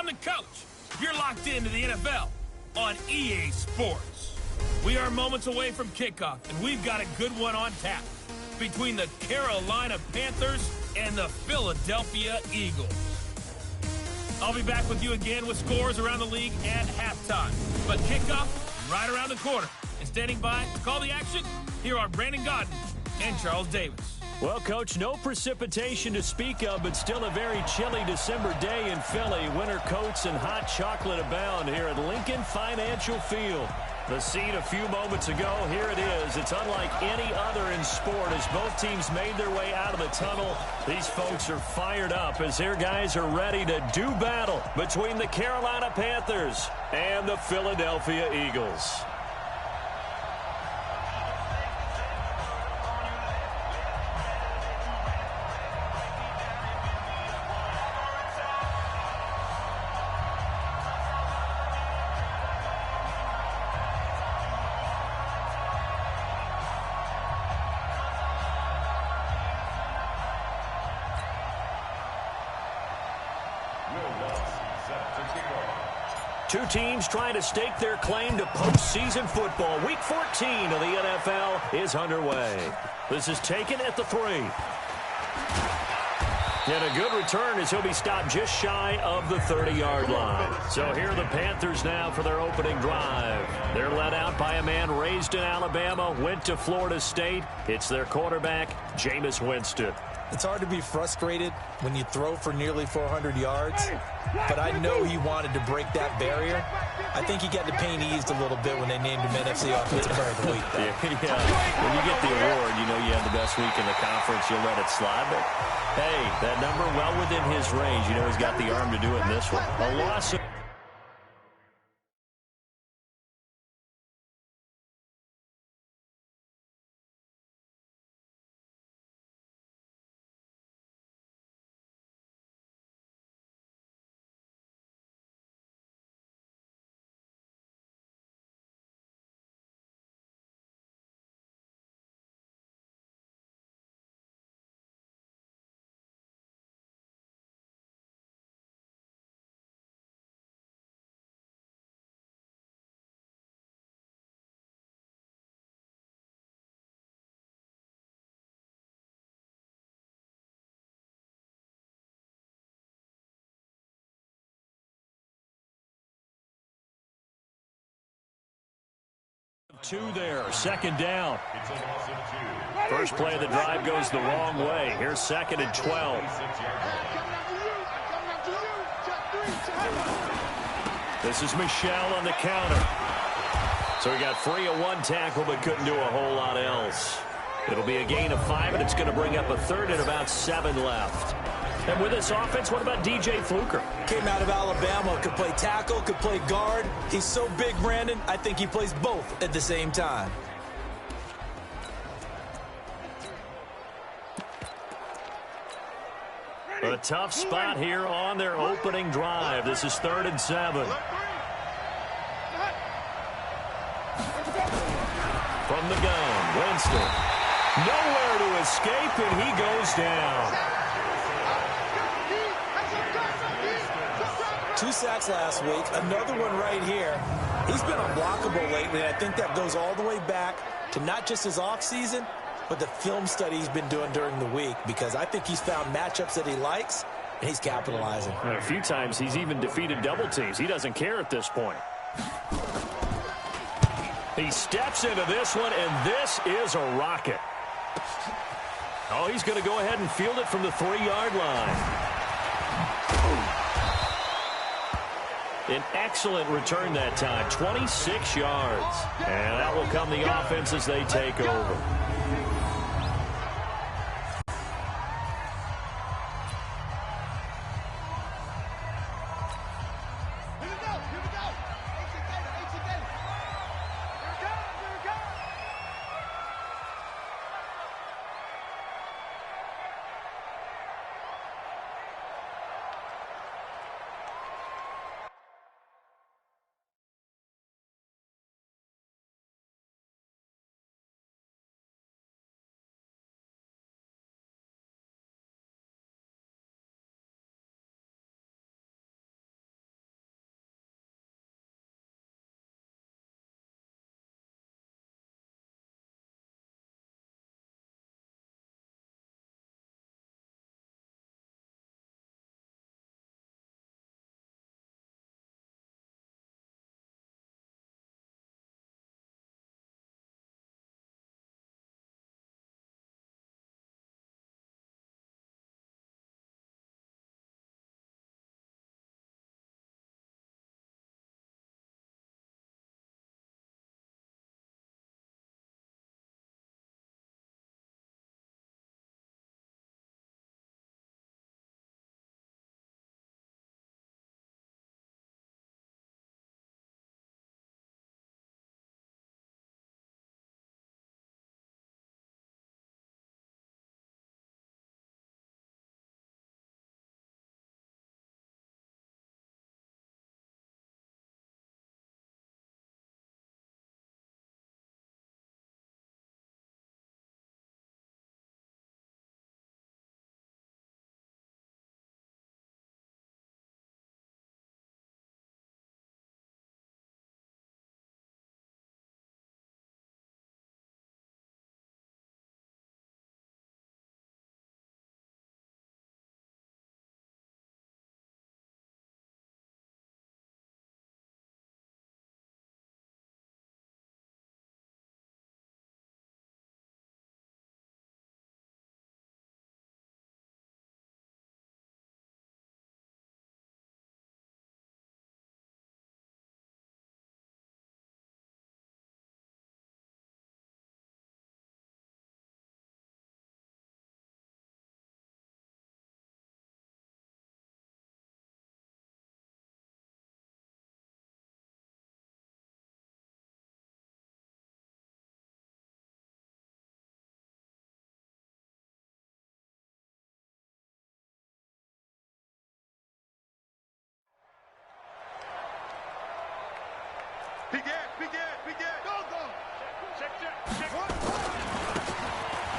the coach. You're locked into the NFL on EA Sports. We are moments away from kickoff, and we've got a good one on tap between the Carolina Panthers and the Philadelphia Eagles. I'll be back with you again with scores around the league at halftime. But kickoff right around the corner. And standing by to call the action, here are Brandon Godden and Charles Davis. Well, Coach, no precipitation to speak of, but still a very chilly December day in Philly. Winter coats and hot chocolate abound here at Lincoln Financial Field. The scene a few moments ago, here it is. It's unlike any other in sport as both teams made their way out of the tunnel. These folks are fired up as their guys are ready to do battle between the Carolina Panthers and the Philadelphia Eagles. Two teams trying to stake their claim to postseason football. Week 14 of the NFL is underway. This is taken at the 3. And a good return as he'll be stopped just shy of the 30-yard line. So here are the Panthers now for their opening drive. They're led out by a man raised in Alabama, went to Florida State. It's their quarterback, Jameis Winston. It's hard to be frustrated when you throw for nearly 400 yards, but I know he wanted to break that barrier. I think he got the pain eased a little bit when they named him NFC Offensive Player of the Week. Yeah. When you get the award, you know you have the best week in the conference, you'll let it slide. But, hey, that number well within his range. You know he's got the arm to do it in this one. A loss of two there, second down. First play of the drive goes the wrong way. Here's 2nd and 12. This is Michelle on the counter. So he got free of one tackle but couldn't do a whole lot else. It'll be a gain of 5, and it's going to bring up a 3rd and about 7 left. And with this offense, what about DJ Fluker? Came out of Alabama, could play tackle, could play guard. He's so big, Brandon, I think he plays both at the same time. A tough spot here on their opening drive. This is 3rd and 7. From the gun, Winston. Nowhere to escape, and he goes down. 2 sacks last week, another one right here. He's been unblockable lately, and I think that goes all the way back to not just his offseason, but the film study he's been doing during the week, because I think he's found matchups that he likes, and he's capitalizing. And a few times he's even defeated double teams. He doesn't care at this point. He steps into this one, and this is a rocket. Oh, he's going to go ahead and field it from the 3-yard line. An excellent return that time, 26 yards. And that will come the offense as they take over.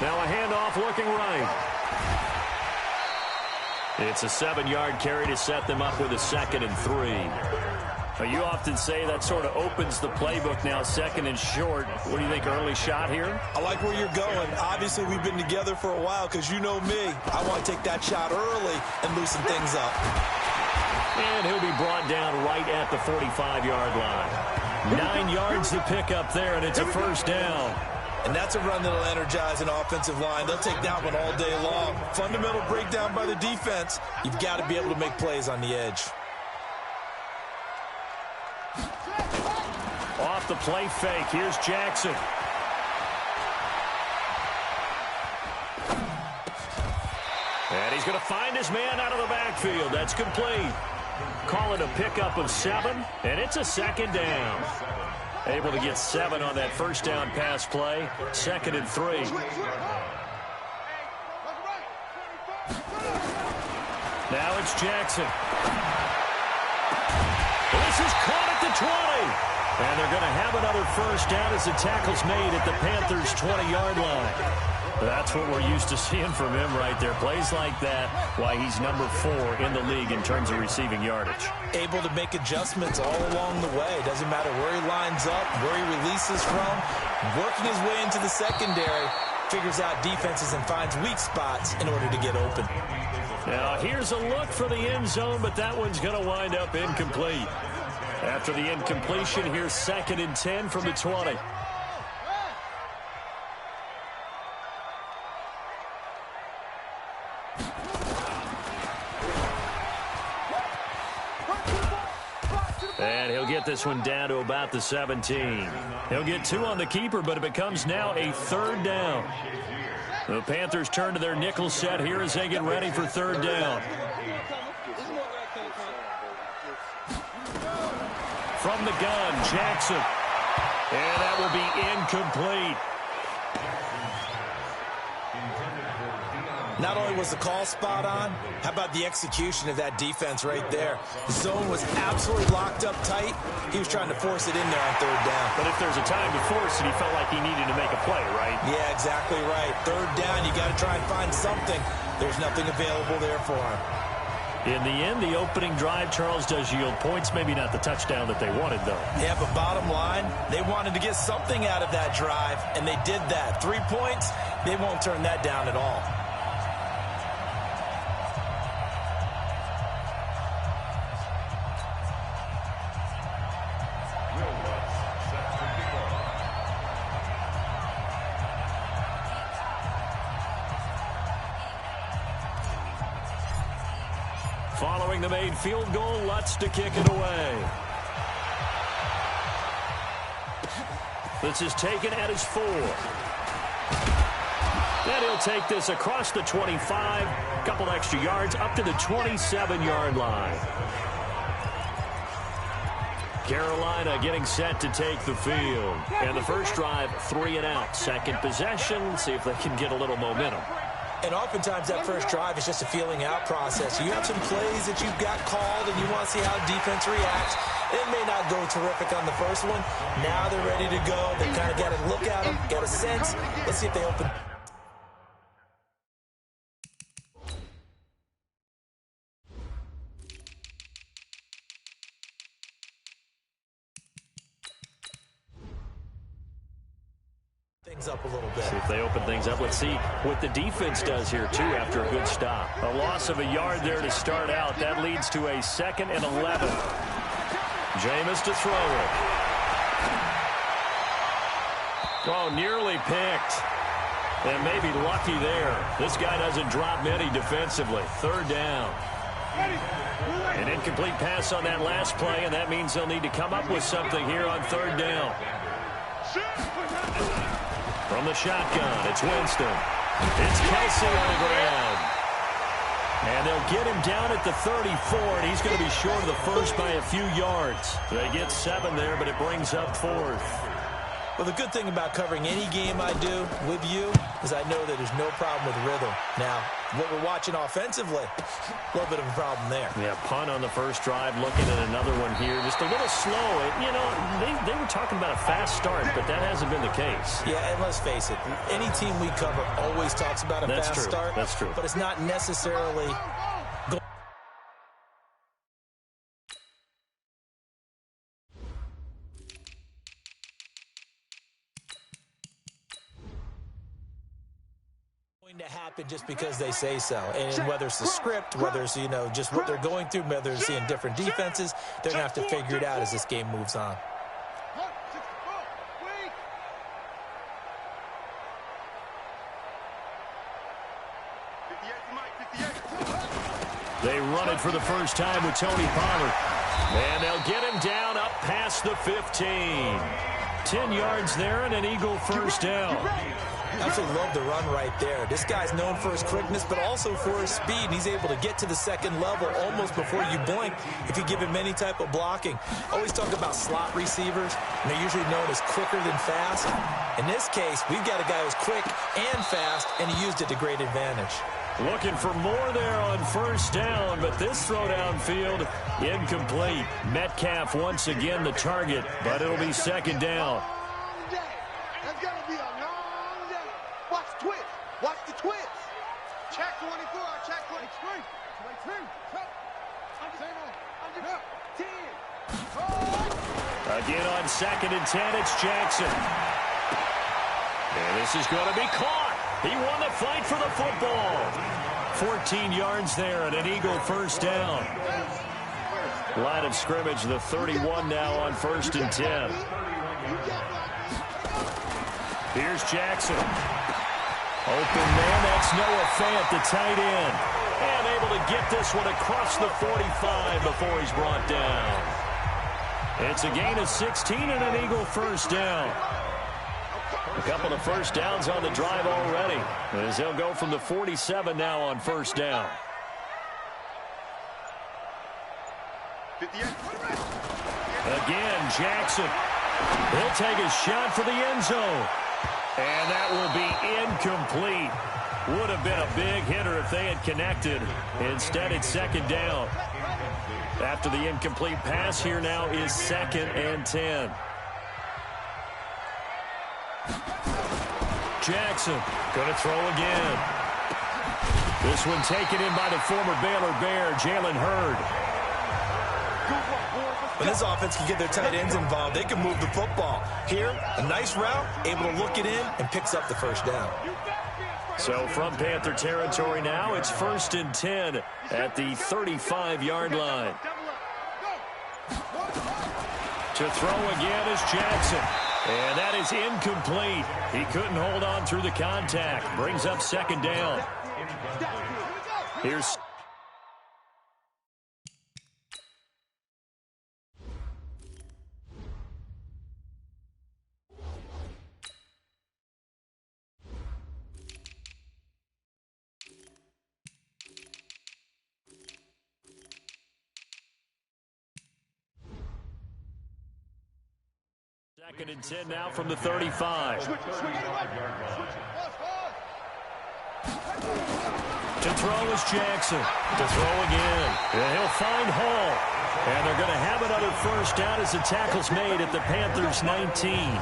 Now a handoff looking right. It's a 7-yard carry to set them up with a 2nd and 3. You often say that sort of opens the playbook now, 2nd and short. What do you think, early shot here? I like where you're going. Obviously, we've been together for a while because you know me. I want to take that shot early and loosen things up. And he'll be brought down right at the 45-yard line. 9 yards to pick up there, and it's a first down. And that's a run that'll energize an offensive line. They'll take that one all day long. Fundamental breakdown by the defense. You've got to be able to make plays on the edge. Off the play fake, here's Jackson. And he's going to find his man out of the backfield. That's complete. Call it a pickup of 7, and it's a 2nd down. Able to get 7 on that first down pass play. 2nd and 3. Now it's Jackson. This is caught at the 20. And they're going to have another first down as the tackle's made at the Panthers' 20-yard line. That's what we're used to seeing from him right there. Plays like that, why he's number 4 in the league in terms of receiving yardage. Able to make adjustments all along the way. Doesn't matter where he lines up, where he releases from. Working his way into the secondary, figures out defenses and finds weak spots in order to get open. Now here's a look for the end zone, but that one's going to wind up incomplete. After the incompletion, here's 2nd and 10 from the 20. And he'll get this one down to about the 17. He'll get 2 on the keeper, but it becomes now a 3rd down. The Panthers turn to their nickel set here as they get ready for 3rd down. From the gun, Jackson. And that will be incomplete. Not only was the call spot on, how about the execution of that defense right there? The zone was absolutely locked up tight. He was trying to force it in there on 3rd down. But if there's a time to force it, he felt like he needed to make a play, right? Yeah, exactly right. 3rd down, you got to try and find something. There's nothing available there for him. In the end, the opening drive, Charles, does yield points. Maybe not the touchdown that they wanted, though. Yeah, but bottom line, they wanted to get something out of that drive, and they did that. 3 points, they won't turn that down at all. Following the made field goal, Lutz to kick it away. This is taken at his 4. Then he'll take this across the 25, couple extra yards up to the 27-yard line. Carolina getting set to take the field. And the first drive, 3 and out. Second possession, see if they can get a little momentum. And oftentimes that first drive is just a feeling out process. You have some plays that you've got called and you want to see how defense reacts. It may not go terrific on the first one. Now they're ready to go. They kind of got to look at them, got a sense. Let's see if they open. Things up a little bit. See if they open things up. Let's see what the defense does here, too, after a good stop. A loss of a yard there to start out. That leads to a 2nd and 11. Jameis to throw it. Oh, nearly picked. And maybe lucky there. This guy doesn't drop many defensively. 3rd down. An incomplete pass on that last play, and that means they'll need to come up with something here on 3rd down. From the shotgun, it's Winston. It's Kelsey on the ground. And they'll get him down at the 34, and he's going to be short of the first by a few yards. They get 7 there, but it brings up 4th. Well, the good thing about covering any game I do with you is I know that there's no problem with rhythm. Now, what we're watching offensively, a little bit of a problem there. Yeah, punt on the first drive, looking at another one here. Just a little slow. You know, they were talking about a fast start, but that hasn't been the case. Yeah, and let's face it, any team we cover always talks about a fast start. That's true. But it's not necessarily to happen just because they say so. And whether it's the script, whether it's, just what they're going through, whether they're seeing different defenses, they're going to have to figure it out as this game moves on. They run it for the first time with Tony Pollard. And they'll get him down up past the 15. 10 yards there and an Eagle first down. I absolutely love the run right there. This guy's known for his quickness, but also for his speed. And he's able to get to the second level almost before you blink if you give him any type of blocking. Always talk about slot receivers, and they're usually known as quicker than fast. In this case, we've got a guy who's quick and fast, and he used it to great advantage. Looking for more there on first down, but this throw downfield incomplete. Metcalf once again the target, but it'll be second down. Watch the twist. Check 24. Check 23. 10. Again on 2nd and 10, it's Jackson. And this is going to be caught. He won the fight for the football. 14 yards there and an Eagle first down. Line of scrimmage, the 31 now on 1st and 10. Here's Jackson. Open man, that's Noah Fant, the tight end. And able to get this one across the 45 before he's brought down. It's a gain of 16 and an Eagle first down. A couple of first downs on the drive already, as he'll go from the 47 now on first down. 58. Again, Jackson. He'll take a shot for the end zone. And that will be incomplete. Would have been a big hitter if they had connected. Instead, it's second down. After the incomplete pass, here now is 2nd and 10. Jackson going to throw again. This one taken in by the former Baylor Bear, Jalen Hurd. When this offense can get their tight ends involved, they can move the football. Here, a nice route, able to look it in, and picks up the first down. So from Panther territory now, it's 1st and 10 at the 35-yard line. To throw again is Jackson. And that is incomplete. He couldn't hold on through the contact. Brings up second down. Here's... Second and 10 now from the 35. To throw is Jackson. To throw again. And he'll find Hall. And they're going to have another first down as the tackle's made at the Panthers' 19.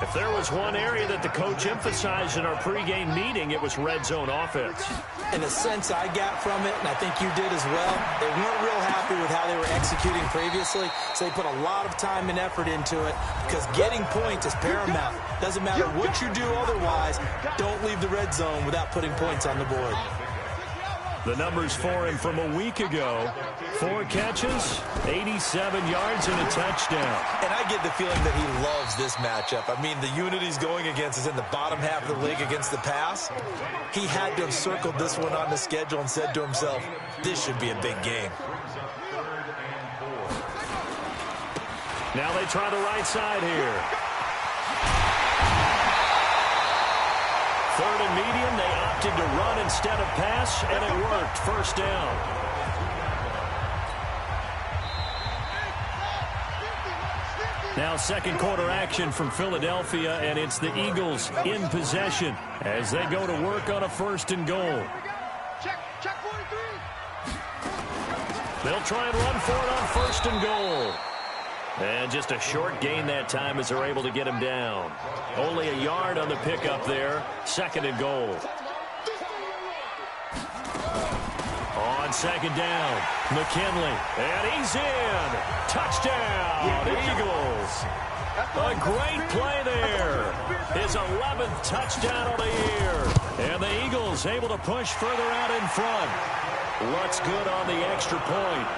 If there was one area that the coach emphasized in our pregame meeting, it was red zone offense. In a sense I got from it, and I think you did as well, they weren't real happy with how they were executing previously, so they put a lot of time and effort into it because getting points is paramount. Doesn't matter what you do otherwise, don't leave the red zone without putting points on the board. The numbers for him from a week ago: 4 catches, 87 yards, and a touchdown. And I get the feeling that he loves this matchup. I mean, the unit he's going against is in the bottom half of the league against the pass. He had to have circled this one on the schedule and said to himself, this should be a big game. Now they try the right side here. 3rd and medium, they opted to run instead of pass, and it worked. First down. Now second quarter action from Philadelphia, and it's the Eagles in possession as they go to work on a 1st and goal. Check 43. They'll try and run for it on 1st and goal. And just a short gain that time as they're able to get him down. Only a yard on the pickup there. 2nd and goal. On 2nd down, McKinley. And he's in. Touchdown, Eagles. A great play there. His 11th touchdown of the year. And the Eagles able to push further out in front. Looks good on the extra point.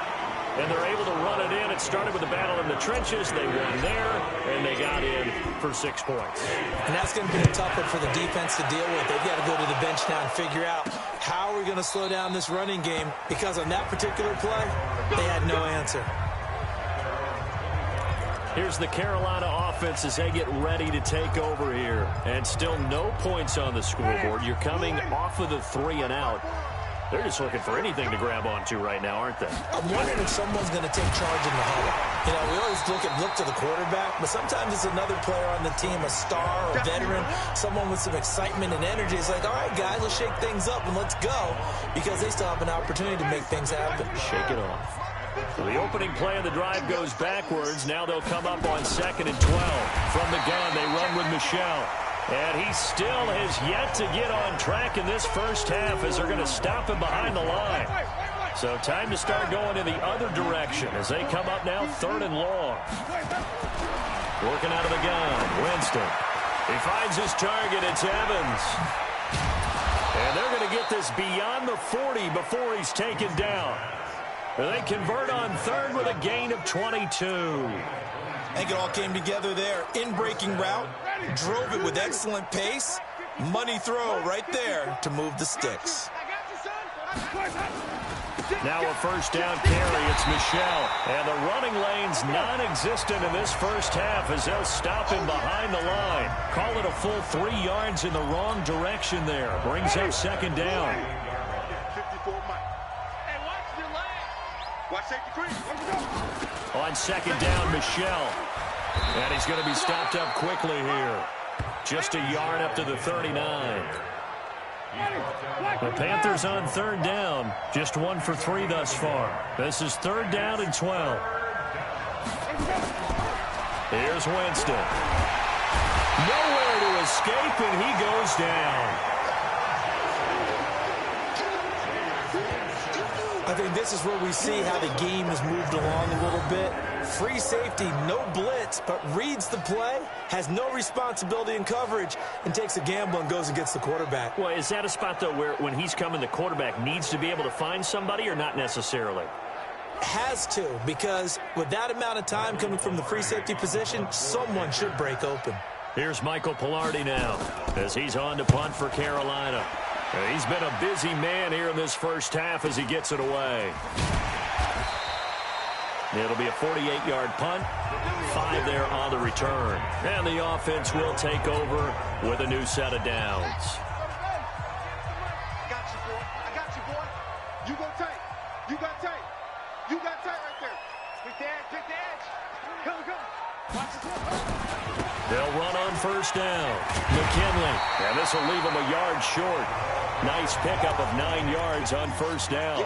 And they're able to run it in. It started with the battle in the trenches. They won there, and they got in for 6 points. And that's going to be a tough one for the defense to deal with. They've got to go to the bench now and figure out how are we going to slow down this running game, because on that particular play, they had no answer. Here's the Carolina offense as they get ready to take over here. And still no points on the scoreboard. You're coming off of the 3 and out. They're just looking for anything to grab onto right now, aren't they? I'm wondering if someone's going to take charge in the huddle. You know, we always look to the quarterback, but sometimes it's another player on the team, a star or a veteran, someone with some excitement and energy. It's like, all right, guys, let's shake things up and let's go, because they still have an opportunity to make things happen. Shake it off. So the opening play of the drive goes backwards. Now they'll come up on 2nd and 12. From the gun, they run with Michel. And he still has yet to get on track in this first half as they're going to stop him behind the line. So time to start going in the other direction as they come up now 3rd and long. Working out of the gun, Winston. He finds his target. It's Evans. And they're going to get this beyond the 40 before he's taken down. They convert on 3rd with a gain of 22. I think it all came together there. In-breaking route, drove it with excellent pace. Money throw right there to move the sticks. Now a 1st down carry. It's Michel. And the running lane's non-existent in this first half as they'll stop him behind the line. Call it a full 3 yards in the wrong direction there. Brings up 2nd down. On 2nd down, Michel. And he's going to be stopped up quickly here. Just a yard up to the 39. The Panthers on 3rd down. Just 1 for 3 thus far. This is 3rd down and 12. Here's Winston. Nowhere to escape, and he goes down. I think this is where we see how the game has moved along a little bit. Free safety, no blitz, but reads the play, has no responsibility in coverage, and takes a gamble and goes and gets the quarterback. Well, is that a spot, though, where when he's coming, the quarterback needs to be able to find somebody or not necessarily? Has to, because with that amount of time coming from the free safety position, someone should break open. Here's Michael Pilardi now as he's on to punt for Carolina. He's been a busy man here in this first half as he gets it away. It'll be a 48-yard punt, 5 there on the return. And the offense will take over with a new set of downs. I got you, boy. I got you, boy. You go tight. You got tight. You got tight right there. Pick the edge. Pick the edge. Go. Watch it. They'll run on 1st down. McKinley. And this will leave him a yard short. Nice pickup of 9 yards on 1st down.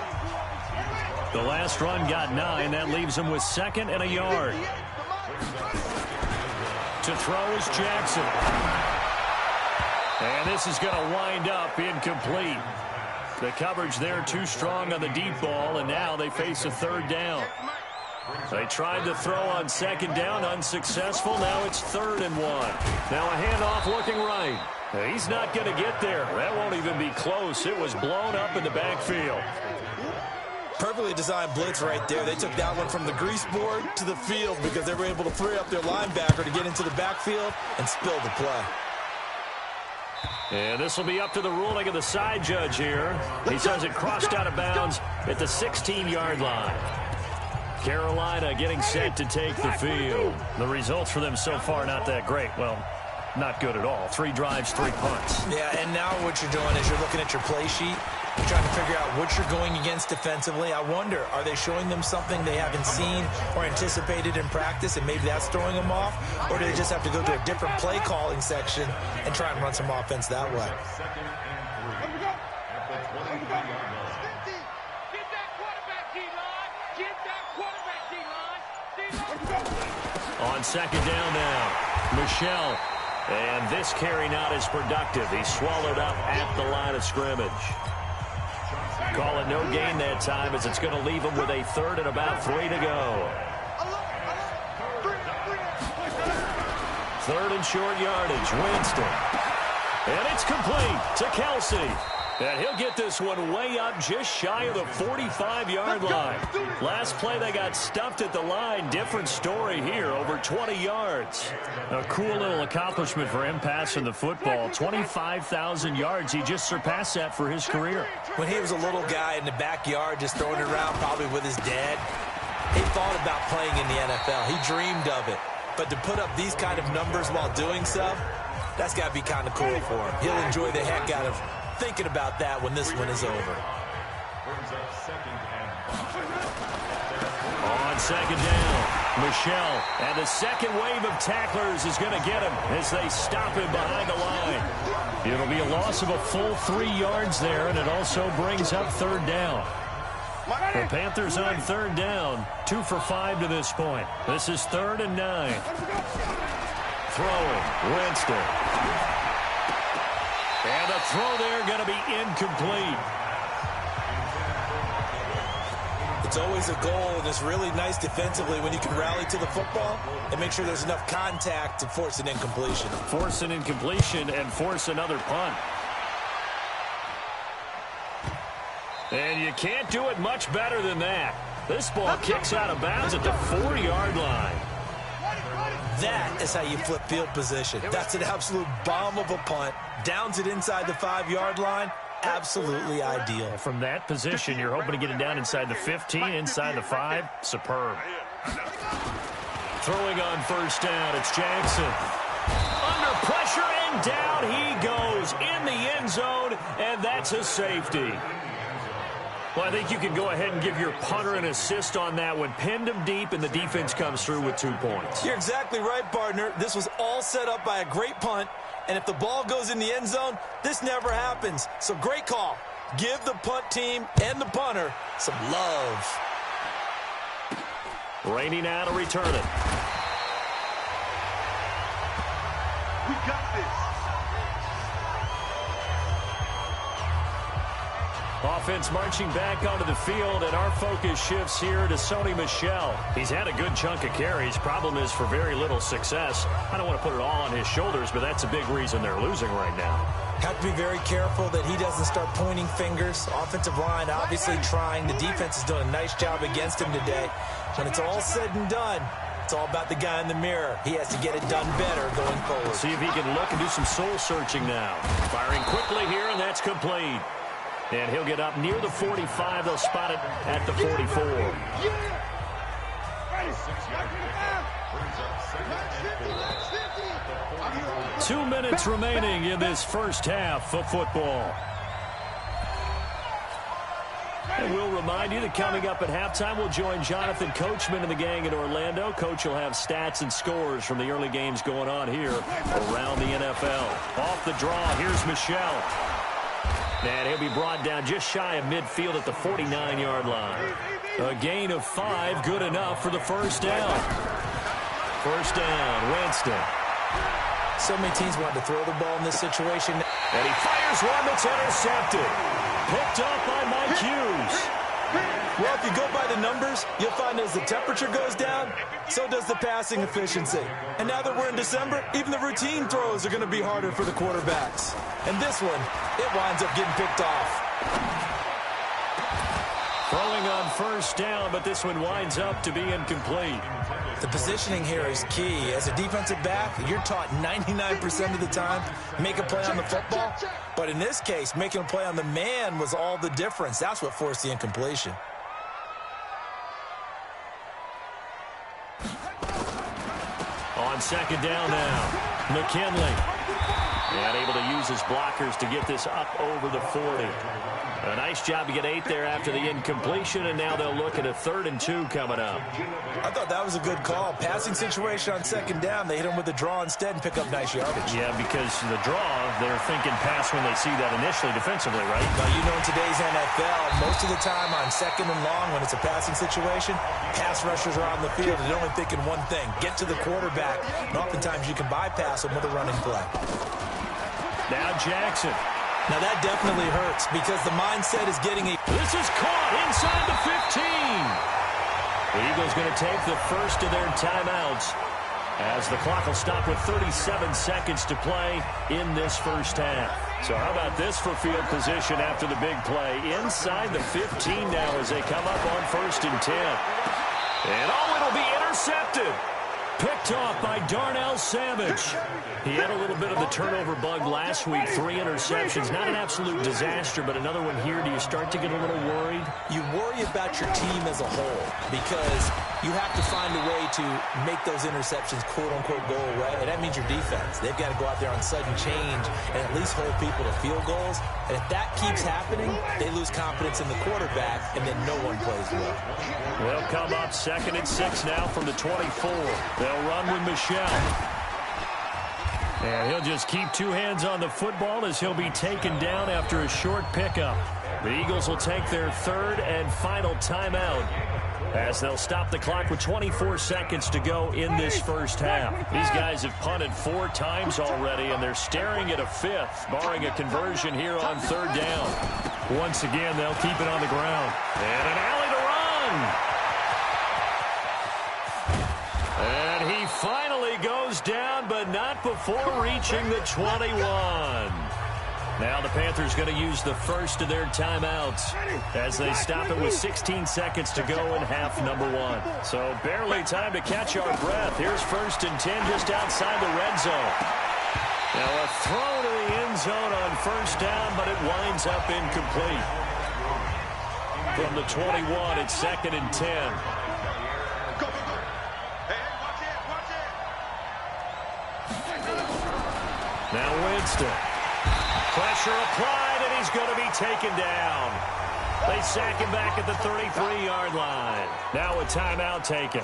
The last run got 9. That leaves him with 2nd and a yard. To throw is Jackson. And this is going to wind up incomplete. The coverage there too strong on the deep ball, and now they face a 3rd down. They tried to throw on 2nd down, unsuccessful. Now it's 3rd and 1. Now a handoff looking right. He's not going to get there. That won't even be close. It was blown up in the backfield. Perfectly designed blitz right there. They took that one from the grease board to the field because they were able to free up their linebacker to get into the backfield and spill the play. And this will be up to the ruling of the side judge here. He says it crossed out of bounds at the 16-yard line. Carolina getting set to take the field. The results for them so far not that great. Well, not good at all. 3 drives, 3 punts. Yeah, and now what you're doing is you're looking at your play sheet, You're trying to figure out what you're going against defensively. I wonder, are they showing them something they haven't seen or anticipated in practice, and maybe that's throwing them off? Or do they just have to go to a different play calling section and try and run some offense that way? On second down now, Michelle. And this carry not as productive. He's swallowed up at the line of scrimmage. Call it no gain that time as it's going to leave him with a third and about 3 to go. Third and short yardage, Winston. And it's complete to Kelsey. And he'll get this one way up just shy of the 45-yard line. Last play, they got stuffed at the line. Different story here, over 20 yards. A cool little accomplishment for him passing the football. 25,000 yards. He just surpassed that for his career. When he was a little guy in the backyard just throwing it around probably with his dad, he thought about playing in the NFL. He dreamed of it. But to put up these kind of numbers while doing so, that's got to be kind of cool for him. He'll enjoy the heck out of thinking about that when this one is over. On second down, Michelle. And the second wave of tacklers is going to get him as they stop him behind the line. It'll be a loss of a full 3 yards there, and it also brings up third down. The Panthers on third down, 2 for 5 to this point. This is 3rd and 9. Throwing, Winston. And the throw there going to be incomplete. It's always a goal, and it's really nice defensively when you can rally to the football and make sure there's enough contact to force an incompletion. Force an incompletion and force another punt. And you can't do it much better than that. This ball kicks out of bounds at the 4-yard line. That is how you flip field position. That's an absolute bomb of a punt. Downs it inside the 5-yard line. Absolutely ideal. From that position, you're hoping to get it down inside the 15, inside the 5. Superb. Throwing on first down, it's Jackson. Under pressure, and down he goes in the end zone, and that's a safety. Well, I think you can go ahead and give your punter an assist on that one. Pinned him deep, and the defense comes through with 2 points. You're exactly right, partner. This was all set up by a great punt, and if the ball goes in the end zone, this never happens. So great call. Give the punt team and the punter some love. Raining out to return it. We got this. Offense marching back onto the field, and our focus shifts here to Sony Michel. He's had a good chunk of carries. Problem is for very little success. I don't want to put it all on his shoulders, but that's a big reason they're losing right now. Have to be very careful that he doesn't start pointing fingers. Offensive line obviously trying. The defense is doing a nice job against him today. When it's all said and done, it's all about the guy in the mirror. He has to get it done better going forward. See if he can look and do some soul searching now. Firing quickly here, and that's complete. And he'll get up near the 45. They'll spot it at the 44. 2 minutes remaining in this first half of football. And we'll remind you that coming up at halftime, we'll join Jonathan Coachman and the gang in Orlando. Coach will have stats and scores from the early games going on here around the NFL. Off the draw, here's Michel. And he'll be brought down just shy of midfield at the 49-yard line. A gain of 5, good enough for the first down. First down, Winston. So many teams wanted to throw the ball in this situation. And he fires one that's intercepted. Picked up by Mike Hughes. Well, if you go by the numbers, you'll find as the temperature goes down, so does the passing efficiency. And now that we're in December, even the routine throws are going to be harder for the quarterbacks. And this one, it winds up getting picked off. Throwing on first down, but this one winds up to be incomplete. The positioning here is key. As a defensive back, you're taught 99% of the time, make a play on the football. But in this case, making a play on the man was all the difference. That's what forced the incompletion. On second down now, McKinley. And able to use his blockers to get this up over the 40. A nice job to get 8 there after the incompletion, and now they'll look at a 3rd and 2 coming up. I thought that was a good call. Passing situation on 2nd down. They hit him with the draw instead and pick up nice yardage. Yeah, because the draw, they're thinking pass when they see that initially defensively, right? Now, you know in today's NFL, most of the time on 2nd and long when it's a passing situation, pass rushers are on the field and they're only thinking one thing, get to the quarterback. And oftentimes you can bypass them with a running play. Now Jackson. Now that definitely hurts because the mindset is getting a... This is caught inside the 15. The Eagles going to take the first of their timeouts as the clock will stop with 37 seconds to play in this first half. So how about this for field position after the big play? Inside the 15 now as they come up on 1st and 10. And it'll be intercepted. Picked off by Darnell Savage. He had a little bit of the turnover bug last week. 3 interceptions. Not an absolute disaster, but another one here. Do you start to get a little worried? You worry about your team as a whole because you have to find a way to make those interceptions quote-unquote go away, and that means your defense. They've got to go out there on sudden change and at least hold people to field goals. And if that keeps happening, they lose confidence in the quarterback, and then no one plays well. They'll come up 2nd and 6 now from the 24. They'll run with Michel. And he'll just keep 2 hands on the football as he'll be taken down after a short pickup. The Eagles will take their 3rd and final timeout as they'll stop the clock with 24 seconds to go in this first half. These guys have punted 4 times already, and they're staring at a 5th, barring a conversion here on 3rd down. Once again, they'll keep it on the ground. And an alley to run. And he finally goes down, but not before reaching the 21. Now the Panthers going to use the first of their timeouts as they stop it with 16 seconds to go in half number 1. So barely time to catch our breath. Here's 1st and 10 just outside the red zone. Now a throw to the end zone on 1st down, but it winds up incomplete. From the 21, it's 2nd and 10. Now Winston. Pressure applied, and he's going to be taken down. They sack him back at the 33-yard line. Now a timeout taken.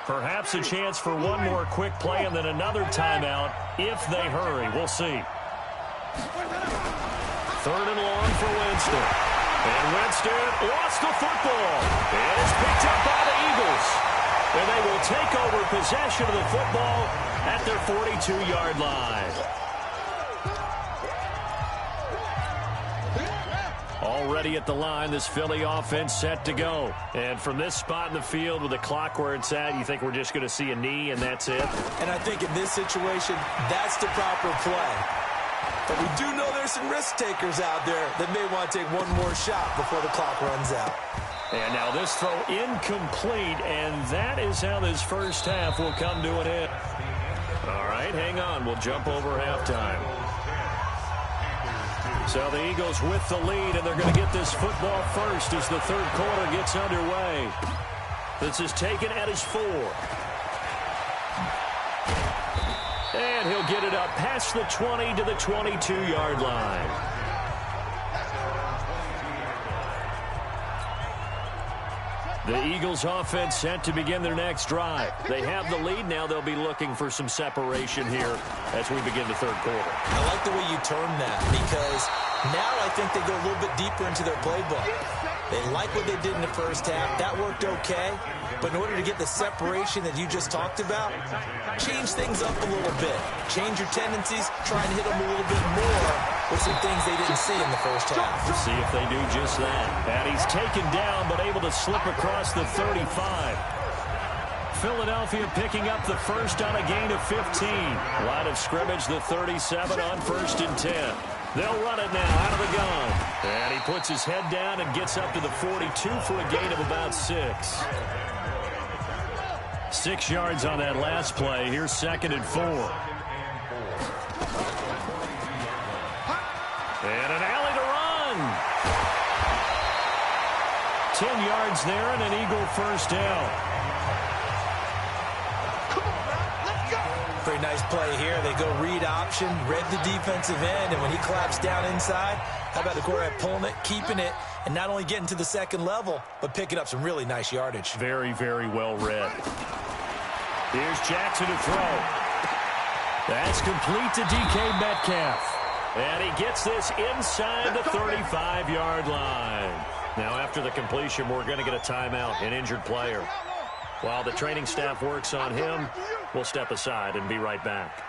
Perhaps a chance for one more quick play and then another timeout if they hurry. We'll see. 3rd and long for Winston. And Winston lost the football. It is picked up by the Eagles. And they will take over possession of the football at their 42-yard line. Already at the line, this Philly offense set to go. And from this spot in the field with the clock where it's at, you think we're just going to see a knee and that's it? And I think in this situation, that's the proper play. But we do know there's some risk takers out there that may want to take one more shot before the clock runs out. And now this throw incomplete, and that is how this first half will come to an end. All right, hang on. We'll jump over halftime. So the Eagles with the lead, and they're going to get this football first as the 3rd quarter gets underway. This is taken at his 4. And he'll get it up past the 20 to the 22-yard line. The Eagles offense set to begin their next drive. They have the lead. Now they'll be looking for some separation here as we begin the 3rd quarter. I like the way you term that because now I think they go a little bit deeper into their playbook. They like what they did in the first half. That worked okay. But in order to get the separation that you just talked about, change things up a little bit. Change your tendencies. Try and hit them a little bit more with some things they didn't see in the first half. We'll see if they do just that. And he's taken down but able to slip across the 35. Philadelphia picking up the first on a gain of 15. Line of scrimmage, the 37 on 1st and 10. They'll run it now out of the gun. And he puts his head down and gets up to the 42 for a gain of about 6. 6 yards on that last play. Here's 2nd and 4. And an alley to run. 10 yards there and an Eagle first down. For a nice play here. They go read option, read the defensive end, and when he claps down inside, how about the quarterback pulling it, keeping it, and not only getting to the second level, but picking up some really nice yardage. Very, very well read. Here's Jackson to throw. That's complete to DK Metcalf. And he gets this inside the 35-yard line. Now, after the completion, we're going to get a timeout, an injured player. While the training staff works on him, we'll step aside and be right back.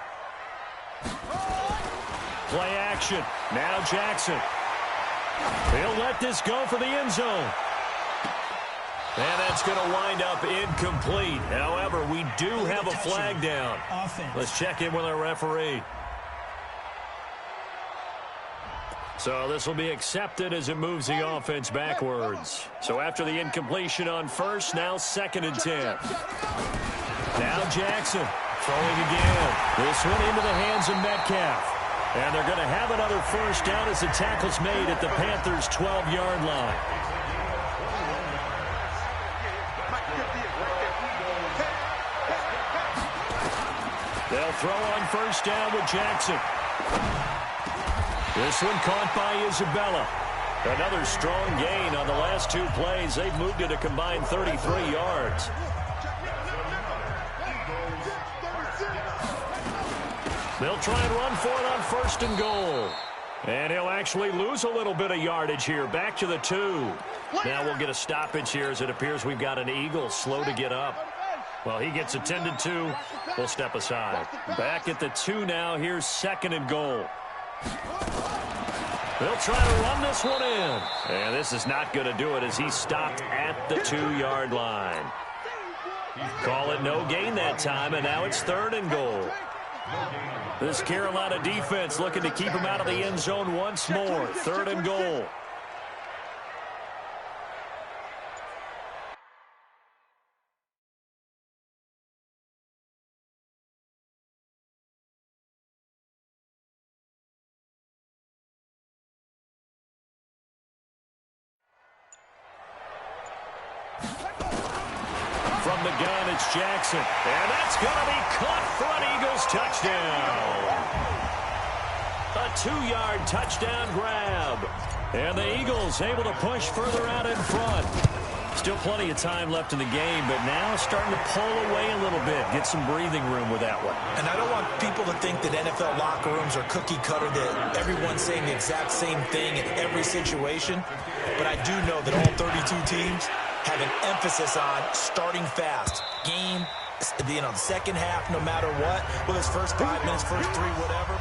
Play action. Now Jackson. He'll let this go for the end zone. And that's going to wind up incomplete. However, we do have a flag down. Let's check in with our referee. So this will be accepted as it moves the offense backwards. So after the incompletion on first, now 2nd and 10. Now Jackson throwing again. This one into the hands of Metcalf. And they're going to have another first down as the tackle's made at the Panthers' 12-yard line. They'll throw on first down with Jackson. This one caught by Isabella. Another strong gain on the last 2 plays. They've moved it a combined 33 yards. They'll try and run for it on 1st and goal. And he'll actually lose a little bit of yardage here. Back to the 2. Now we'll get a stoppage here as it appears we've got an Eagle slow to get up. Well, he gets attended to. We'll step aside. Back at the 2 now. Here's 2nd and goal. They'll try to run this one in. And this is not going to do it as he stopped at the 2-yard line. Call it no gain that time, and now it's 3rd and goal. This Carolina defense looking to keep him out of the end zone once more. 3rd and goal. From the gun, it's Jackson. And that's going to be caught for an Eagles touchdown. A 2-yard touchdown grab. And the Eagles able to push further out in front. Still plenty of time left in the game, but now starting to pull away a little bit. Get some breathing room with that one. And I don't want people to think that NFL locker rooms are cookie cutter, that everyone's saying the exact same thing in every situation. But I do know that all 32 teams have an emphasis on starting fast. Game, the second half, no matter what. Whether it's first 5 minutes, first 3, whatever.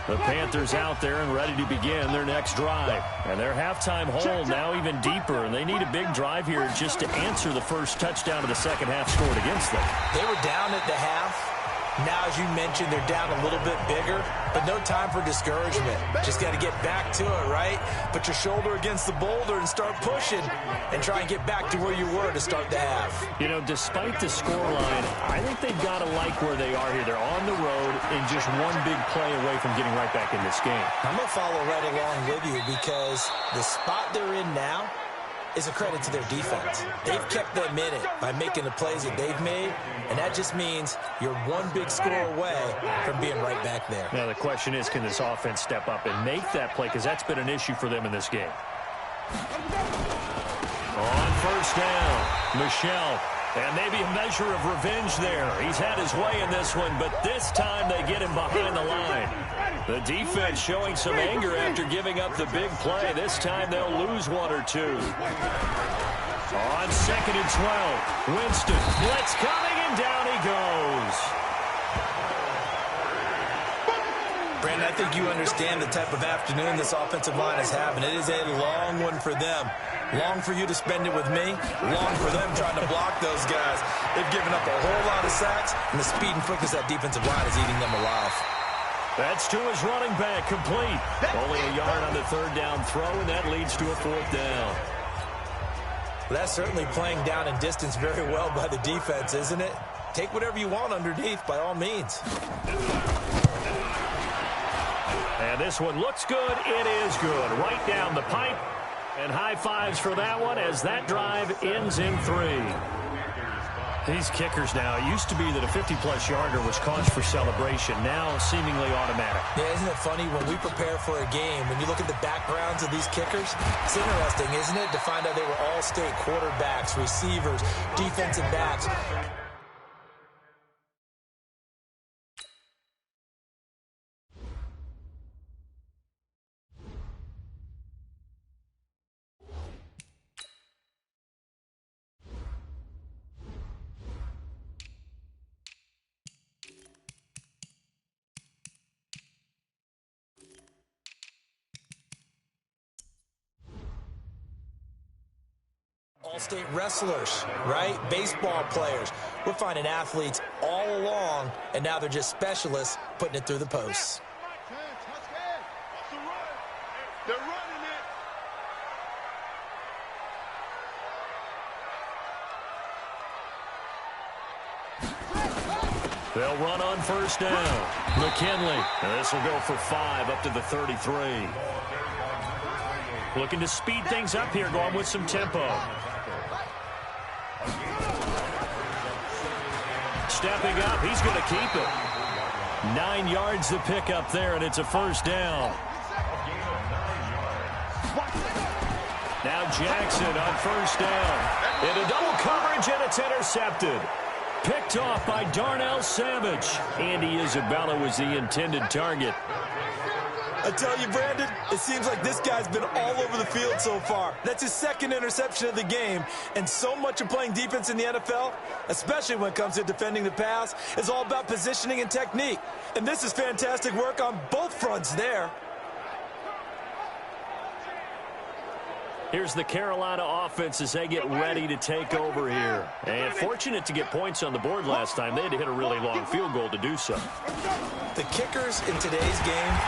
The Panthers out there and ready to begin their next drive. And their halftime hole now even deeper. And they need a big drive here just to answer the first touchdown of the second half scored against them. They were down at the half. Now, as you mentioned, they're down a little bit bigger, but no time for discouragement. Just got to get back to it, right? Put your shoulder against the boulder and start pushing and try and get back to where you were to start the half. You know, despite the scoreline, I think they've got to like where they are here. They're on the road and just one big play away from getting right back in this game. I'm going to follow right along with you because the spot they're in now is a credit to their defense. They've kept them in it by making the plays that they've made, and that just means you're one big score away from being right back there. Now the question is, can this offense step up and make that play, because that's been an issue for them in this game. On first down, Michelle. And maybe a measure of revenge there. He's had his way in this one, but this time they get him behind the line. The defense showing some anger after giving up the big play. This time they'll lose 1 or 2. On 2nd and 12, Winston. Blitz coming, and down he goes. Brandon, I think you understand the type of afternoon this offensive line is having. It is a long one for them. Long for you to spend it with me. Long for them trying to block those guys. They've given up a whole lot of sacks, and the speed and quickness of that defensive line is eating them alive. That's to his running back, complete. Only a yard on the 3rd down throw, and that leads to a 4th down. Well, that's certainly playing down in distance very well by the defense, isn't it? Take whatever you want underneath, by all means. And this one looks good. It is good. Right down the pipe. And high fives for that one as that drive ends in 3. These kickers now, it used to be that a 50-plus yarder was cause for celebration. Now, seemingly automatic. Yeah, isn't it funny when we prepare for a game, when you look at the backgrounds of these kickers, it's interesting, isn't it, to find out they were all-state quarterbacks, receivers, defensive backs. All-state wrestlers, right? Baseball players. We're finding athletes all along, and now they're just specialists putting it through the posts. They're running it. They'll run on first down. McKinley. And this will go for 5 up to the 33. Looking to speed things up here, going with some tempo. Stepping up, he's going to keep it. 9 yards to pick up there, and it's a first down. Now Jackson on first down. Into double coverage, and it's intercepted. Picked off by Darnell Savage. Andy Isabella was the intended target. I tell you, Brandon, it seems like this guy's been all over the field so far. That's his second interception of the game, and so much of playing defense in the NFL, especially when it comes to defending the pass, is all about positioning and technique. And this is fantastic work on both fronts there. Here's the Carolina offense as they get ready to take over here. And fortunate to get points on the board last time. They had to hit a really long field goal to do so. The kickers in today's game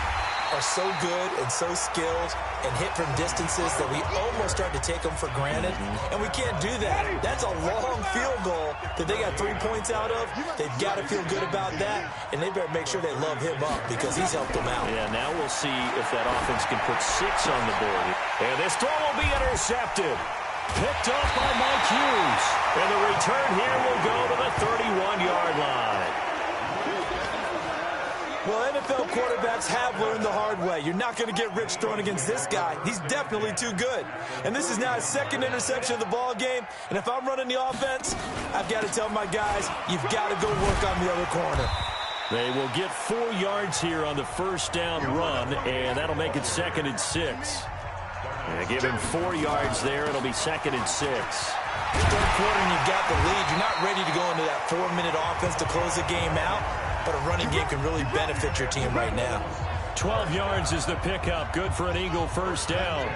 are so good and so skilled and hit from distances that we almost start to take them for granted, and we can't do that. That's a long field goal that they got 3 points out of. They've got to feel good about that, and they better make sure they love him up because he's helped them out. Yeah, now we'll see if that offense can put 6 on the board. And this throw will be intercepted. Picked off by Mike Hughes. And the return here will go to the 31-yard line. Well, NFL quarterbacks have learned the hard way. You're not going to get rich throwing against this guy. He's definitely too good. And this is now his second interception of the ball game. And if I'm running the offense, I've got to tell my guys, you've got to go work on the other corner. They will get 4 yards here on the first down run, and that'll make it 2nd and 6. And give him 4 yards there. It'll be 2nd and 6. Third quarter, and you've got the lead. You're not ready to go into that 4-minute offense to close the game out. But a running game can really benefit your team right now. 12 yards is the pickup. Good for an Eagle first down.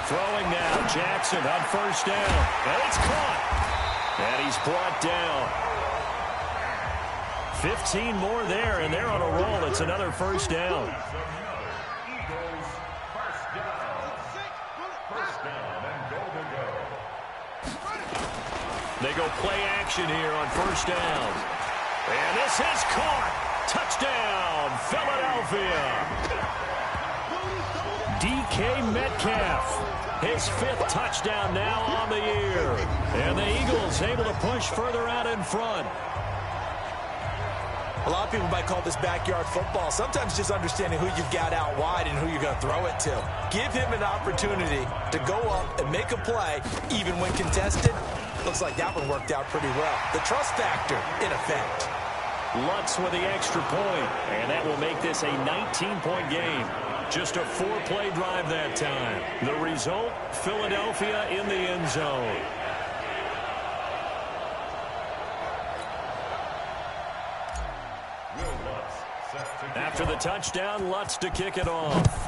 Throwing now. Jackson on first down. And it's caught. And he's brought down. 15 more there, and they're on a roll. It's another first down. They go play action here on first down. And this is caught. Touchdown, Philadelphia. DK Metcalf, his 5th touchdown now on the year. And the Eagles able to push further out in front. A lot of people might call this backyard football. Sometimes just understanding who you've got out wide and who you're going to throw it to. Give him an opportunity to go up and make a play, even when contested. Looks like that one worked out pretty well. The trust factor, in effect. Lutz with the extra point, and that will make this a 19-point game. Just a 4-play drive that time. The result, Philadelphia in the end zone. After the touchdown, Lutz to kick it off.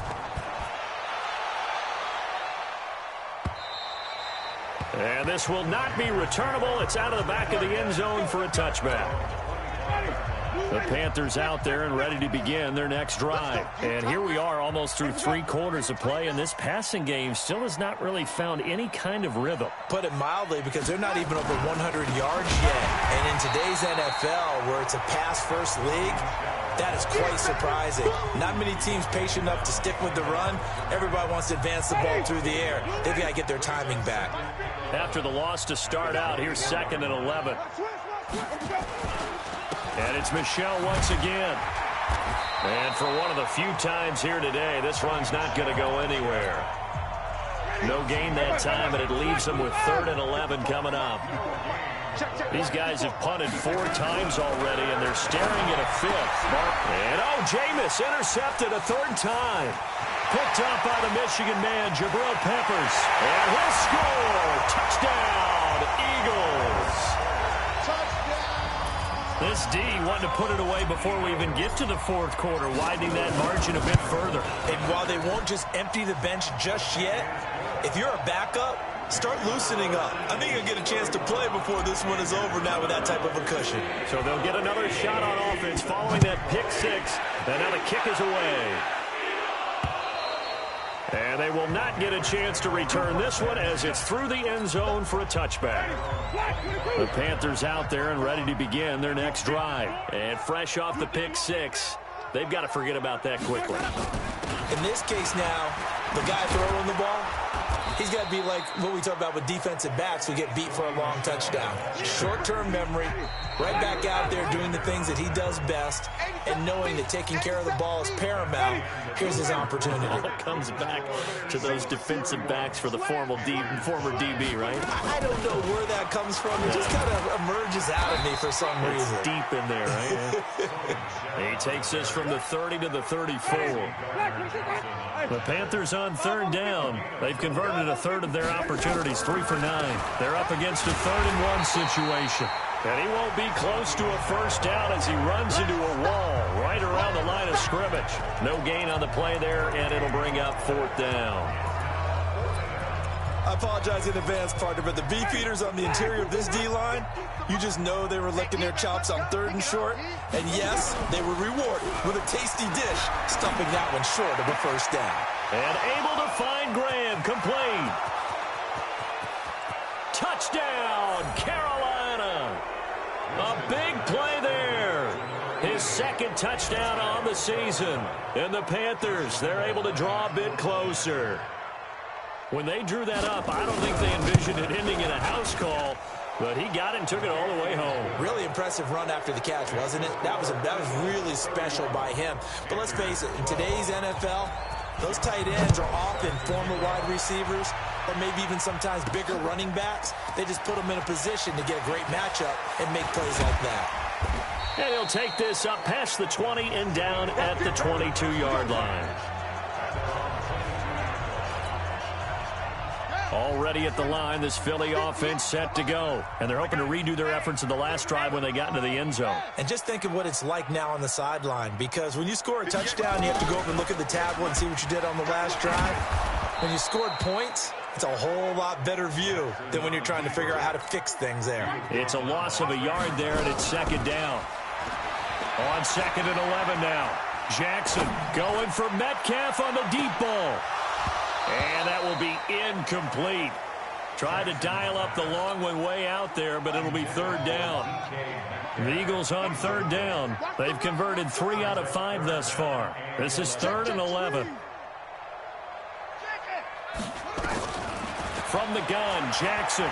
And this will not be returnable. It's out of the back of the end zone for a touchback. The Panthers out there and ready to begin their next drive. And here we are almost through 3 quarters of play, and this passing game still has not really found any kind of rhythm. Put it mildly, because they're not even over 100 yards yet. And in today's NFL, where it's a pass-first league, That is quite surprising. Not many teams patient enough to stick with the run. Everybody wants to advance the ball through the air. They've got to get their timing back. After the loss to start out, here's 2nd and 11. And it's Michel once again. And for one of the few times here today, this run's not going to go anywhere. No gain that time, and it leaves them with 3rd and 11 coming up. These guys have punted 4 times already, and they're staring at a 5th. And, Jameis intercepted a 3rd time. Picked up by the Michigan man, Jabril Peppers. And he'll score. Touchdown, Eagles. This D wanted to put it away before we even get to the 4th quarter, widening that margin a bit further. And while they won't just empty the bench just yet, if you're a backup, start loosening up. I think you'll get a chance to play before this one is over now with that type of a cushion. So they'll get another shot on offense following that pick 6. And now the kick is away. And they will not get a chance to return this one as it's through the end zone for a touchback. The Panthers out there and ready to begin their next drive. And fresh off the pick 6, they've got to forget about that quickly. In this case now, the guy throwing the ball, he's got to be like what we talk about with defensive backs who get beat for a long touchdown. Short-term memory, right back out there doing the things that he does best, and knowing that taking care of the ball is paramount. Here's his opportunity. It all comes back to those defensive backs for the former DB, right? I don't know where that comes from. It just kind of emerges out of me for some reason. It's deep in there, right? He takes this from the 30 to the 34. The Panthers on 3rd down. They've converted a 1/3 of their opportunities, 3 for 9. They're up against a 3rd and 1 situation. And he won't be close to a 1st down as he runs into a wall right around the line of scrimmage. No gain on the play there, and it'll bring up 4th down. I apologize in advance, partner, but the beefeaters on the interior of this D-line, you just know they were licking their chops on 3rd and short. And yes, they were rewarded with a tasty dish, stuffing that one short of a 1st down. And able to find Graham, complete. Touchdown, Carolina. A big play there. His 2nd touchdown on the season. And the Panthers, they're able to draw a bit closer. When they drew that up, I don't think they envisioned it ending in a house call, but he got it and took it all the way home. Really impressive run after the catch, wasn't it? That was really special by him. But let's face it, in today's NFL, those tight ends are often former wide receivers or maybe even sometimes bigger running backs. They just put them in a position to get a great matchup and make plays like that. And he'll take this up past the 20 and down at the 22-yard line. Already at the line, this Philly offense set to go. And they're hoping to redo their efforts in the last drive when they got into the end zone. And just think of what it's like now on the sideline, because when you score a touchdown, you have to go over and look at the tablet and see what you did on the last drive. When you scored points, it's a whole lot better view than when you're trying to figure out how to fix things there. It's a loss of a yard there, and it's 2nd down. On 2nd and 11 now. Jackson going for Metcalf on the deep ball. And that will be incomplete. Tried to dial up the long one way out there, but it'll be 3rd down. The Eagles on 3rd down. They've converted 3 out of 5 thus far. This is 3rd and 11. From the gun, Jackson.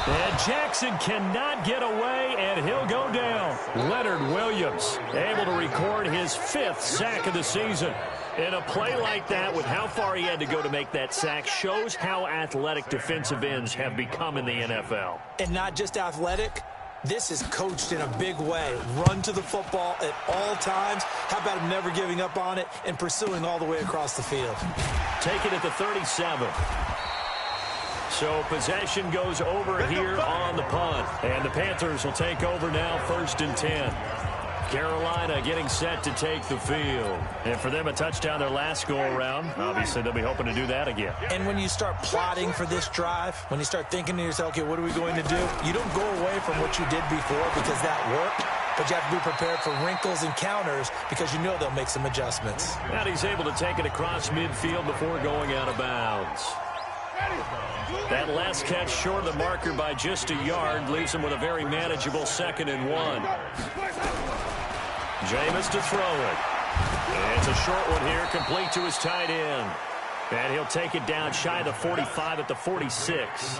And Jackson cannot get away, and he'll go down. Leonard Williams able to record his 5th sack of the season. And a play like that, with how far he had to go to make that sack, shows how athletic defensive ends have become in the NFL. And not just athletic. This is coached in a big way. Run to the football at all times. How about him never giving up on it and pursuing all the way across the field? Take it at the 37. So possession goes over here on the punt. And the Panthers will take over now, 1st and 10. Carolina getting set to take the field. And for them, a touchdown their last go-around. Obviously, they'll be hoping to do that again. And when you start plotting for this drive, when you start thinking to yourself, okay, what are we going to do? You don't go away from what you did before because that worked. But you have to be prepared for wrinkles and counters because you know they'll make some adjustments. And he's able to take it across midfield before going out of bounds. That last catch short of the marker by just a yard leaves him with a very manageable 2nd and 1. Jameis to throw it. It's a short one here, complete to his tight end. And he'll take it down shy of the 45 at the 46.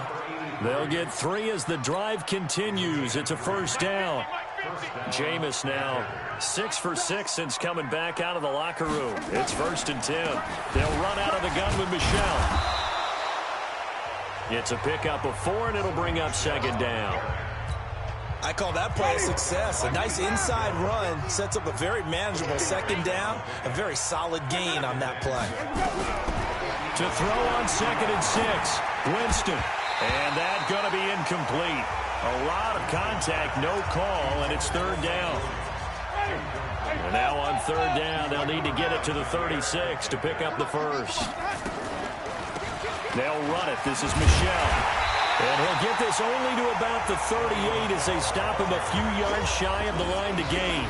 They'll get 3 as the drive continues. It's a first down. Jameis now 6 for 6 since coming back out of the locker room. It's 1st and 10. They'll run out of the gun with Michel. It's a pickup of 4, and it'll bring up 2nd down. I call that play a success. A nice inside run sets up a very manageable 2nd down. A very solid gain on that play. To throw on 2nd and 6. Winston. And that's going to be incomplete. A lot of contact, no call, and it's 3rd down. And now on 3rd down, they'll need to get it to the 36 to pick up the first. They'll run it. This is Michel. And he'll get this only to about the 38 as they stop him a few yards shy of the line to gain.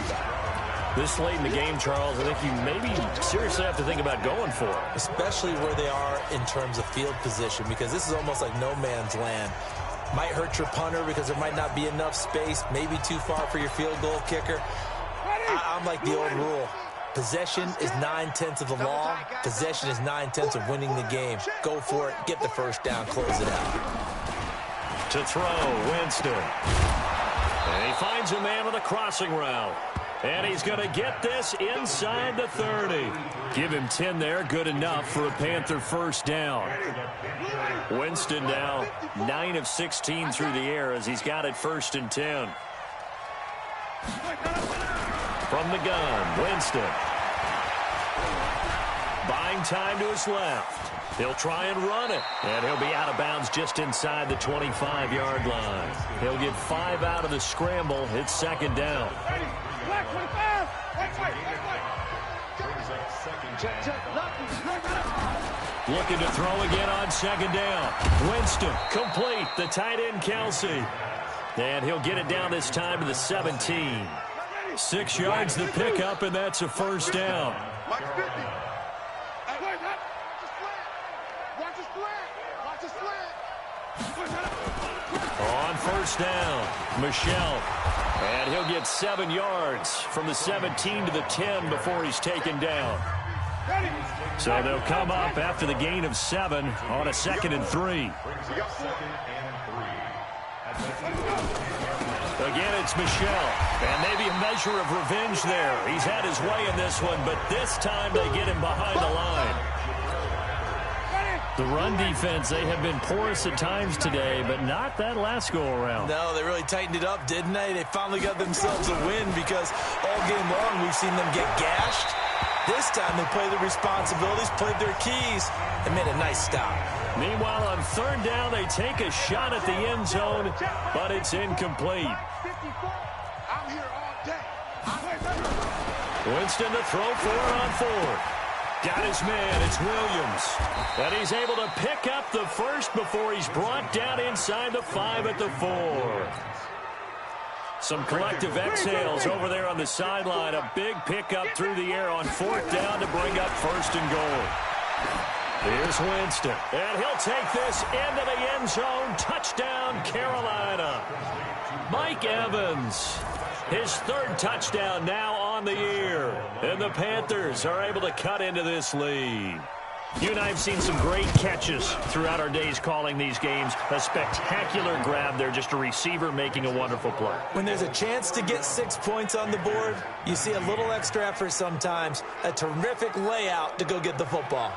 This late in the game, Charles, I think you maybe seriously have to think about going for it. Especially where they are in terms of field position, because this is almost like no man's land. Might hurt your punter because there might not be enough space, maybe too far for your field goal kicker. I'm like the old rule. Possession is 9/10 of the law. Possession is 9/10 of winning the game. Go for it. Get the first down. Close it out. To throw, Winston. And he finds a man with a crossing route. And he's going to get this inside the 30. Give him 10 there. Good enough for a Panther first down. Winston now 9 of 16 through the air as he's got it 1st and 10. From the gun, Winston. Buying time to his left. He'll try and run it. And he'll be out of bounds just inside the 25-yard line. He'll get 5 out of the scramble. It's 2nd down. Looking to throw again on 2nd down. Winston, complete. The tight end, Kelsey. And he'll get it down this time to the 17. 6 yards the pickup, and that's a first down. On first down, Michel. And he'll get 7 yards from the 17 to the 10 before he's taken down. So they'll come up after the gain of 7 on a 2nd and 3. Again, it's Michel. And maybe a measure of revenge there. He's had his way in this one, but this time they get him behind the line. The run defense, they have been porous at times today, but not that last go-around. No, they really tightened it up, didn't they? They finally got themselves a win because all game long we've seen them get gashed. This time they played their responsibilities, played their keys, and made a nice stop. Meanwhile, on 3rd down, they take a shot at the end zone, but it's incomplete. Winston to throw for it on 4th. Got his man, it's Williams. And he's able to pick up the first before he's brought down inside the 5 at the 4. Some collective exhales over there on the sideline. A big pickup through the air on 4th down to bring up 1st and goal. Here's Winston. And he'll take this into the end zone. Touchdown, Carolina. Mike Evans. His 3rd touchdown now on the year. And the Panthers are able to cut into this lead. You and I have seen some great catches throughout our days calling these games. A spectacular grab there, just a receiver making a wonderful play. When there's a chance to get 6 points on the board, you see a little extra effort sometimes. A terrific layout to go get the football.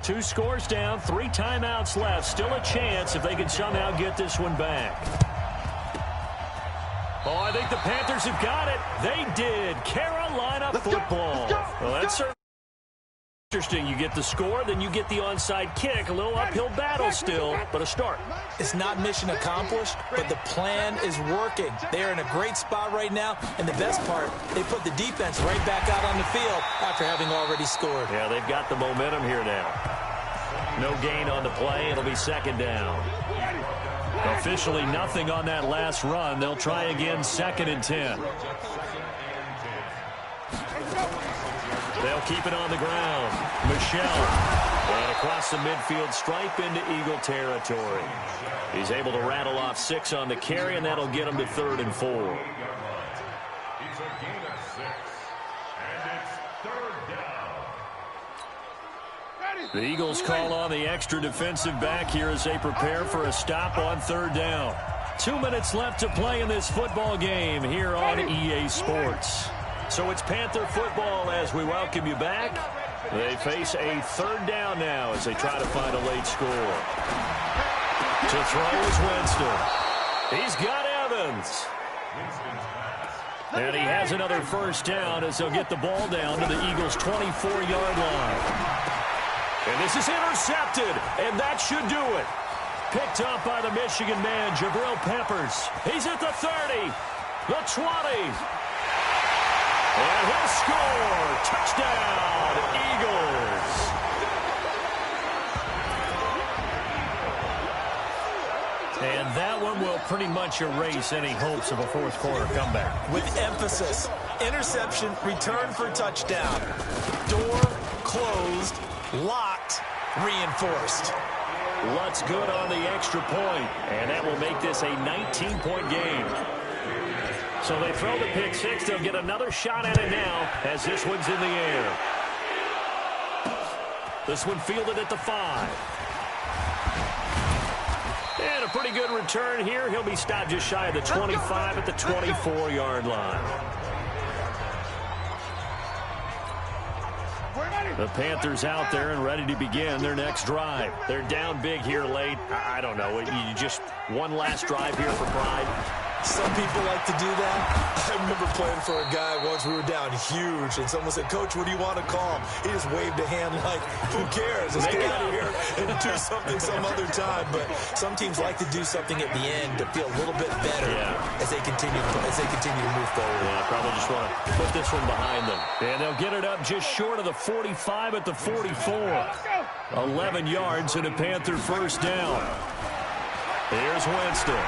Two scores down, 3 timeouts left. Still a chance if they can somehow get this one back. Oh, I think the Panthers have got it. They did. Carolina football. Well, that's certainly interesting. You get the score, then you get the onside kick. A little uphill battle still, but a start. It's not mission accomplished, but the plan is working. They are in a great spot right now, and the best part, they put the defense right back out on the field after having already scored. Yeah, they've got the momentum here now. No gain on the play. It'll be 2nd down. Officially nothing on that last run. They'll try again 2nd and 10. They'll keep it on the ground. Michelle. And across the midfield stripe into Eagle territory. He's able to rattle off 6 on the carry, and that'll get him to 3rd and 4. It's a gain of 6, and it's 3rd down. The Eagles call on the extra defensive back here as they prepare for a stop on 3rd down. 2 minutes left to play in this football game here on EA Sports. So it's Panther football as we welcome you back. They face a 3rd down now as they try to find a late score. To throw is Winston. He's got Evans. And he has another 1st down as they'll get the ball down to the Eagles' 24-yard line. And this is intercepted, and that should do it. Picked up by the Michigan man, Jabril Peppers. He's at the 30, the 20. And he'll score. Touchdown, Eagles. And that one will pretty much erase any hopes of a 4th quarter comeback. With emphasis, interception, return for touchdown. Door closed, locked, reinforced. Lutz good on the extra point, and that will make this a 19-point game. So they throw the pick 6. They'll get another shot at it now as this one's in the air. This one fielded at the 5. And a pretty good return here. He'll be stopped just shy of the 25 at the 24-yard line. The Panthers out there and ready to begin their next drive. They're down big here late. I don't know. You just one last drive here for pride. Some people like to do that. I remember playing for a guy once. We were down huge, and someone said, "Coach, what do you want to call him?" He just waved a hand like, "Who cares? Let's get out of here and do something some other time." But some teams like to do something at the end to feel a little bit better as they continue to move forward. Yeah, probably just want to put this one behind them. And they'll get it up just short of the 45 at the 44. 11 yards and a Panther 1st down. Here's Winston.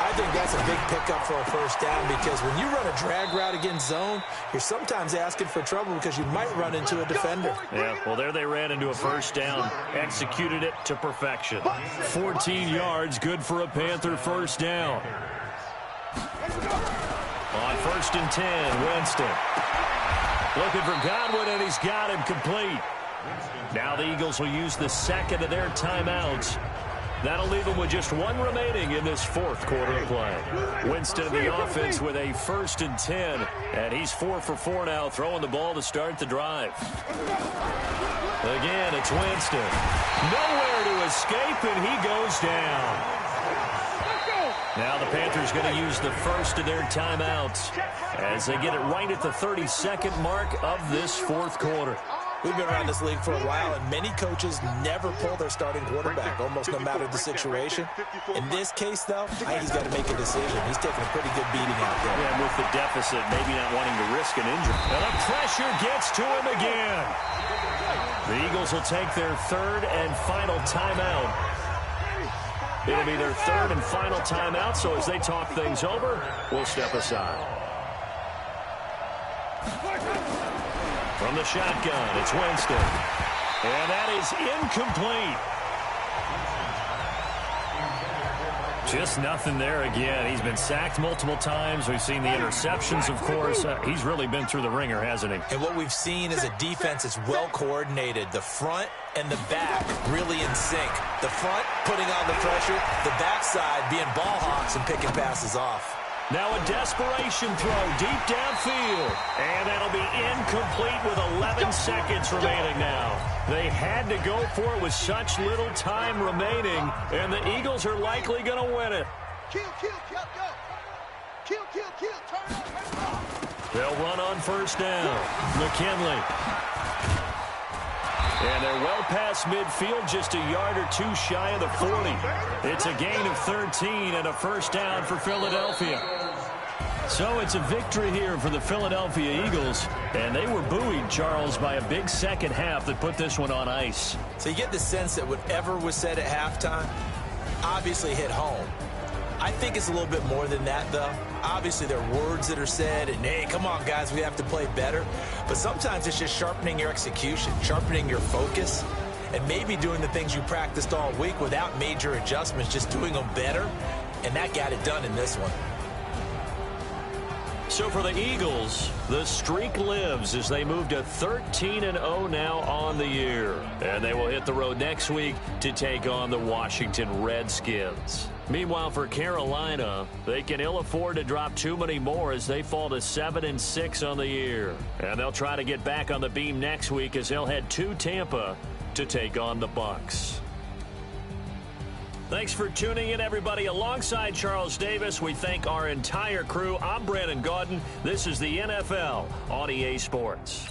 I think that's a big pickup for a 1st down because when you run a drag route against zone, you're sometimes asking for trouble because you might run into a defender. Yeah, well, there they ran into a 1st down, executed it to perfection. 14 yards, good for a Panther 1st down. On 1st and 10, Winston. Looking for Godwin, and he's got him complete. Now the Eagles will use the 2nd of their timeouts. That'll leave them with just 1 remaining in this 4th quarter of play. Winston in the offense with a 1st and 10. And he's 4 for 4 now, throwing the ball to start the drive. Again, it's Winston. Nowhere to escape, and he goes down. Now the Panthers going to use the 1st of their timeouts as they get it right at the 32nd mark of this 4th quarter. We've been around this league for a while, and many coaches never pull their starting quarterback, almost no matter the situation. In this case, though, I think he's got to make a decision. He's taking a pretty good beating out there. Yeah, with the deficit, maybe not wanting to risk an injury. And the pressure gets to him again. The Eagles will take their 3rd and final timeout. It'll be their 3rd and final timeout, so as they talk things over, we'll step aside. From the shotgun, it's Winston. And that is incomplete. Just nothing there again. He's been sacked multiple times. We've seen the interceptions, of course. He's really been through the ringer, hasn't he? And what we've seen is a defense that's well coordinated. The front and the back really in sync. The front putting on the pressure, the backside being ball hawks and picking passes off. Now a desperation throw deep downfield. And that'll be incomplete with 11 seconds remaining now. They had to go for it with such little time remaining, and the Eagles are likely going to win it. Kill, go. Kill, turn off. They'll run on 1st down. McKinley. And they're well past midfield, just a yard or 2 shy of the 40. It's a gain of 13 and a 1st down for Philadelphia. So it's a victory here for the Philadelphia Eagles. And they were buoyed, Charles, by a big second half that put this one on ice. So you get the sense that whatever was said at halftime obviously hit home. I think it's a little bit more than that, though. Obviously, there are words that are said, and, hey, come on, guys, we have to play better. But sometimes it's just sharpening your execution, sharpening your focus, and maybe doing the things you practiced all week without major adjustments, just doing them better. And that got it done in this one. So for the Eagles, the streak lives as they move to 13-0 now on the year. And they will hit the road next week to take on the Washington Redskins. Meanwhile, for Carolina, they can ill afford to drop too many more as they fall to 7-6 on the year. And they'll try to get back on the beam next week as they'll head to Tampa to take on the Bucs. Thanks for tuning in, everybody. Alongside Charles Davis, we thank our entire crew. I'm Brandon Gaudin. This is the NFL on EA Sports.